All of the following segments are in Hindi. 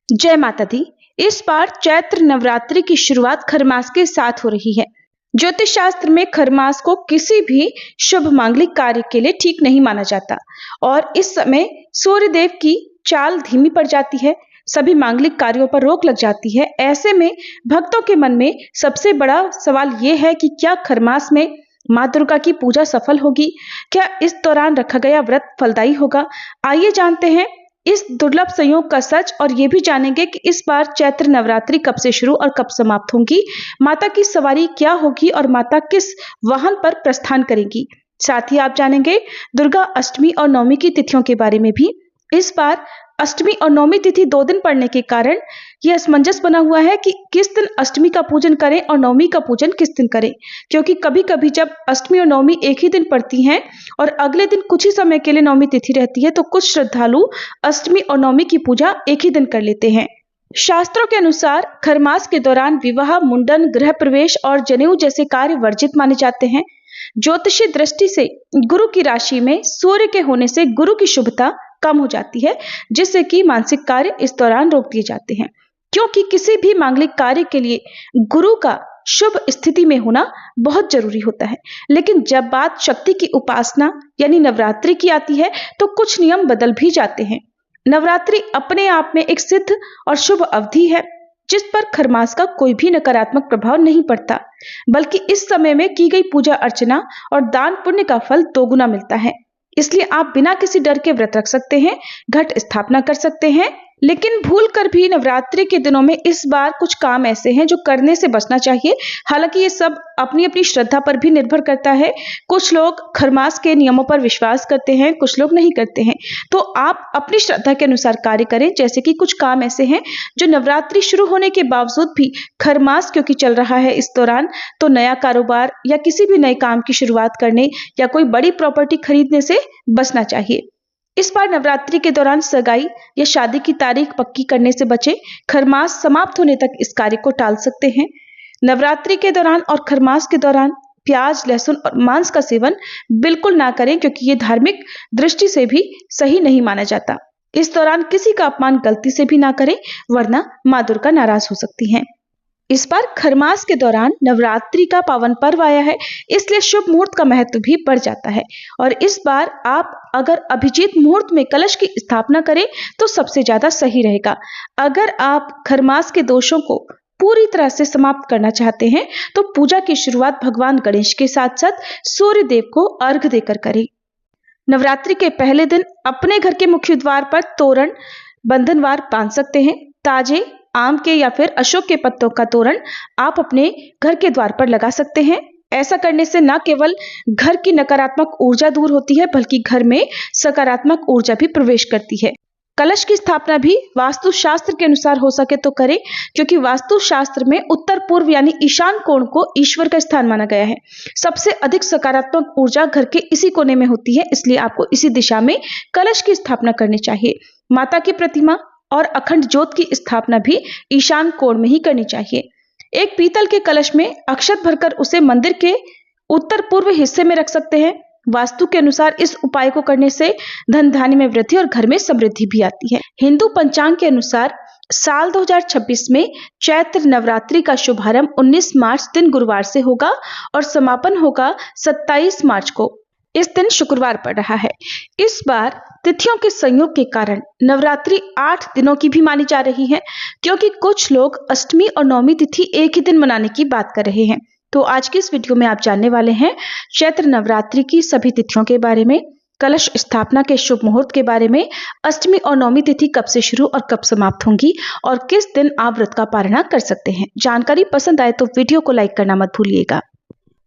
जय माता दी। इस बार चैत्र नवरात्रि की शुरुआत खरमास के साथ हो रही है। ज्योतिष शास्त्र में खरमास को किसी भी शुभ मांगलिक कार्य के लिए ठीक नहीं माना जाता और इस समय सूर्य देव की चाल धीमी पड़ जाती है, सभी मांगलिक कार्यों पर रोक लग जाती है। ऐसे में भक्तों के मन में सबसे बड़ा सवाल ये है कि क्या खरमास में माँ दुर्गा की पूजा सफल होगी? क्या इस दौरान रखा गया व्रत फलदायी होगा? आइए जानते हैं इस दुर्लभ संयोग का सच और ये भी जानेंगे कि इस बार चैत्र नवरात्रि कब से शुरू और कब समाप्त होंगी, माता की सवारी क्या होगी और माता किस वाहन पर प्रस्थान करेगी। साथ ही आप जानेंगे दुर्गा अष्टमी और नवमी की तिथियों के बारे में भी। इस बार अष्टमी और नवमी तिथि 2 दिन पड़ने के कारण यह असमंजस बना हुआ है कि किस दिन अष्टमी का पूजन करें और नवमी का पूजन किस दिन करें, क्योंकि कभी कभी जब अष्टमी और नवमी एक ही दिन पड़ती हैं और अगले दिन कुछ ही समय के लिए नवमी तिथि रहती है तो कुछ श्रद्धालु अष्टमी और नवमी की पूजा एक ही दिन कर लेते हैं। शास्त्रों के अनुसार खरमास के दौरान विवाह, मुंडन, गृह प्रवेश और जनेऊ जैसे कार्य वर्जित माने जाते हैं। ज्योतिषीय दृष्टि से गुरु की राशि में सूर्य के होने से गुरु की शुभता कम हो जाती है, जिससे कि मानसिक कार्य इस दौरान रोक दिए जाते हैं, क्योंकि किसी भी मांगलिक कार्य के लिए गुरु का शुभ स्थिति में होना बहुत जरूरी होता है। लेकिन जब बात शक्ति की उपासना यानी नवरात्रि की आती है तो कुछ नियम बदल भी जाते हैं। नवरात्रि अपने आप में एक सिद्ध और शुभ अवधि है जिस पर खरमास का कोई भी नकारात्मक प्रभाव नहीं पड़ता, बल्कि इस समय में की गई पूजा अर्चना और दान पुण्य का फल 2 गुना मिलता है। इसलिए आप बिना किसी डर के व्रत रख सकते हैं, घट स्थापना कर सकते हैं। लेकिन भूल कर भी नवरात्रि के दिनों में इस बार कुछ काम ऐसे हैं जो करने से बचना चाहिए। हालांकि ये सब अपनी अपनी श्रद्धा पर भी निर्भर करता है। कुछ लोग खरमास के नियमों पर विश्वास करते हैं, कुछ लोग नहीं करते हैं, तो आप अपनी श्रद्धा के अनुसार कार्य करें। जैसे कि कुछ काम ऐसे हैं जो नवरात्रि शुरू होने के बावजूद भी खरमास क्योंकि चल रहा है इस दौरान, तो नया कारोबार या किसी भी नए काम की शुरुआत करने या कोई बड़ी प्रॉपर्टी खरीदने से बचना चाहिए। इस बार नवरात्रि के दौरान सगाई या शादी की तारीख पक्की करने से बचें। खरमास समाप्त होने तक इस कार्य को टाल सकते हैं। नवरात्रि के दौरान और खरमास के दौरान प्याज, लहसुन और मांस का सेवन बिल्कुल ना करें, क्योंकि ये धार्मिक दृष्टि से भी सही नहीं माना जाता। इस दौरान किसी का अपमान गलती से भी ना करें, वरना माँ दुर्गा नाराज हो सकती हैं। इस बार खरमास के दौरान नवरात्रि का पावन पर्व आया है, इसलिए शुभ मुहूर्त का महत्व भी बढ़ जाता है। और इस बार आप अगर अभिजीत मुहूर्त में कलश की स्थापना करें तो सबसे ज्यादा सही रहेगा। अगर आप खरमास के दोषों को पूरी तरह से समाप्त करना चाहते हैं तो पूजा की शुरुआत भगवान गणेश के साथ साथ सूर्य देव को अर्घ्य देकर करें। नवरात्रि के पहले दिन अपने घर के मुख्य द्वार पर तोरण बंधनवार बांध सकते हैं। ताजे आम के या फिर अशोक के पत्तों का तोरण आप अपने घर के द्वार पर लगा सकते हैं। ऐसा करने से न केवल घर की नकारात्मक ऊर्जा दूर होती है, बल्कि घर में सकारात्मक ऊर्जा भी प्रवेश करती है। कलश की स्थापना भी वास्तु शास्त्र के अनुसार हो सके तो करें, क्योंकि वास्तु शास्त्र में उत्तर पूर्व यानी ईशान कोण को ईश्वर का स्थान माना गया है। सबसे अधिक सकारात्मक ऊर्जा घर के इसी कोने में होती है, इसलिए आपको इसी दिशा में कलश की स्थापना करनी चाहिए। माता की प्रतिमा और अखंड ज्योत की स्थापना भी ईशान कोण में ही करनी चाहिए। एक पीतल के कलश में अक्षत भरकर उसे मंदिर के उत्तर पूर्व हिस्से में रख सकते हैं। वास्तु के अनुसार इस उपाय को करने से धन धान्य में वृद्धि और घर में समृद्धि भी आती है। हिंदू पंचांग के अनुसार साल 2026 में चैत्र नवरात्रि का शुभारंभ 19 मार्च दिन गुरुवार से होगा और समापन होगा 27 मार्च को। इस दिन शुक्रवार पड़ रहा है। इस बार तिथियों के संयोग के कारण नवरात्रि 8 दिनों की भी मानी जा रही है, क्योंकि कुछ लोग अष्टमी और नवमी तिथि एक ही दिन मनाने की बात कर रहे हैं। तो आज की इस वीडियो में आप जानने वाले हैं चैत्र नवरात्रि की सभी तिथियों के बारे में, कलश स्थापना के शुभ मुहूर्त के बारे में, अष्टमी और नवमी तिथि कब से शुरू और कब समाप्त होंगी और किस दिन आप व्रत का पारणा कर सकते हैं। जानकारी पसंद आए तो वीडियो को लाइक करना मत भूलिएगा।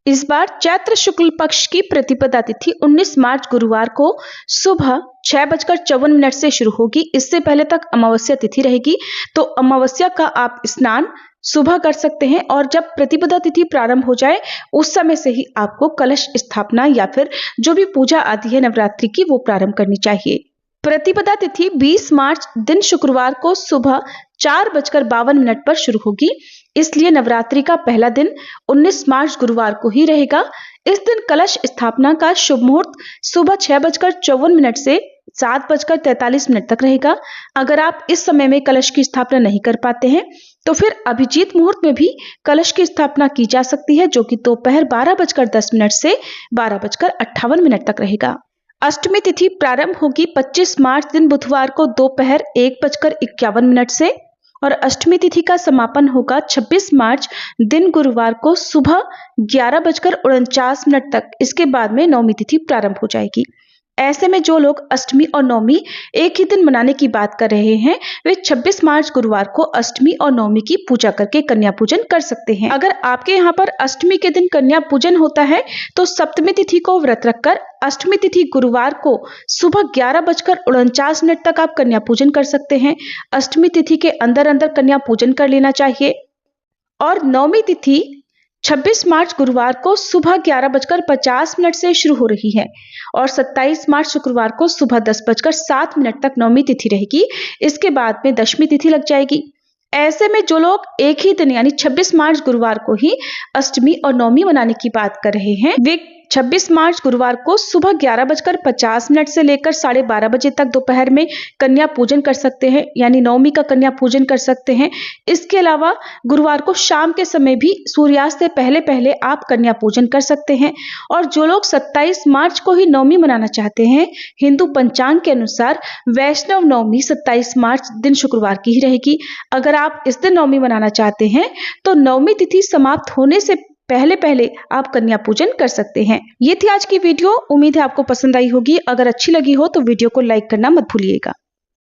इस बार चैत्र शुक्ल पक्ष की प्रतिपदा तिथि 19 मार्च गुरुवार को सुबह 6:54 से शुरू होगी। इससे पहले तक अमावस्या तिथि रहेगी, तो अमावस्या का आप स्नान सुबह कर सकते हैं और जब प्रतिपदा तिथि प्रारंभ हो जाए उस समय से ही आपको कलश स्थापना या फिर जो भी पूजा आदि है नवरात्रि की वो प्रारंभ करनी चाहिए। प्रतिपदा तिथि 20 मार्च दिन शुक्रवार को सुबह 4:52 पर शुरू होगी, इसलिए नवरात्रि का पहला दिन 19 मार्च गुरुवार को ही रहेगा। इस दिन कलश स्थापना का शुभ मुहूर्त सुबह 6:54 से 7:43 तक रहेगा। अगर आप इस समय में कलश की स्थापना नहीं कर पाते हैं तो फिर अभिजीत मुहूर्त में भी कलश की स्थापना की जा सकती है, जो कि दोपहर 12:10 से 12:58 तक रहेगा। अष्टमी तिथि प्रारंभ होगी 25 मार्च दिन बुधवार को दोपहर 1:51 से और अष्टमी तिथि का समापन होगा 26 मार्च दिन गुरुवार को सुबह 11:49 तक। इसके बाद में नवमी तिथि प्रारंभ हो जाएगी। ऐसे में जो लोग अष्टमी और नवमी एक ही दिन मनाने की बात कर रहे हैं, वे 26 मार्च गुरुवार को अष्टमी और नवमी की पूजा करके कन्या पूजन कर सकते हैं। अगर आपके यहाँ पर अष्टमी के दिन कन्या पूजन होता है तो सप्तमी तिथि को व्रत रखकर अष्टमी तिथि गुरुवार को सुबह 11:49 तक आप कन्या पूजन कर सकते हैं। अष्टमी तिथि के अंदर अंदर कन्या पूजन कर लेना चाहिए। और नवमी तिथि 26 मार्च गुरुवार को सुबह 11:50 से शुरू हो रही है और 27 मार्च शुक्रवार को सुबह 10:07 तक नवमी तिथि रहेगी। इसके बाद में दशमी तिथि लग जाएगी। ऐसे में जो लोग एक ही दिन यानी 26 मार्च गुरुवार को ही अष्टमी और नवमी मनाने की बात कर रहे हैं, वे 26 मार्च गुरुवार को सुबह 11:50 से लेकर 12:30 बजे तक दोपहर में कन्या पूजन कर सकते हैं, यानी नवमी का कन्या पूजन कर सकते हैं। इसके अलावा गुरुवार को शाम के समय भी सूर्यास्त से पहले पहले आप कन्या पूजन कर सकते हैं। और जो लोग 27 मार्च को ही नवमी मनाना चाहते हैं, हिंदू पंचांग के अनुसार वैष्णव नवमी 27 मार्च दिन शुक्रवार की ही रहेगी। अगर आप इस दिन नवमी मनाना चाहते हैं तो नवमी तिथि समाप्त होने से पहले पहले आप कन्या पूजन कर सकते हैं। ये थी आज की वीडियो। उम्मीद है आपको पसंद आई होगी। अगर अच्छी लगी हो तो वीडियो को लाइक करना मत भूलिएगा।